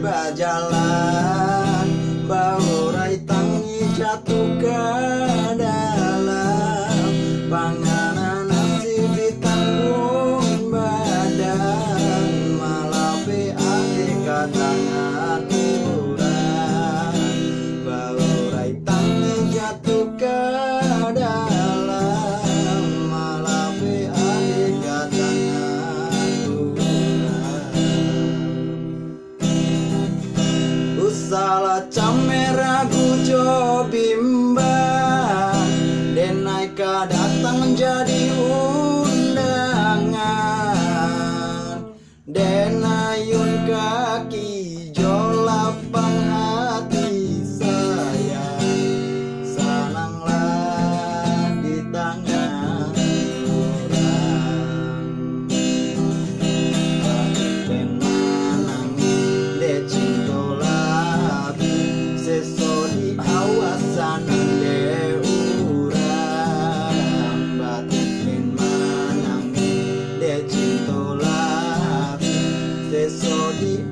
bajalan, baurai tangi jatuh ke dalam panganan nasi ditanggung badan, malah PAE katangan urang, baurai tangi jatuh ke dalam, malah PAE katangan urang. Usala camera gujo bimbang, denai ka datang jadi undangan, denayun kaki jolapang hati saya, senanglah di tangan orang. Ben manangi de cintolabi, seso di awasan de urang, batin manangi de cintolabi, seso di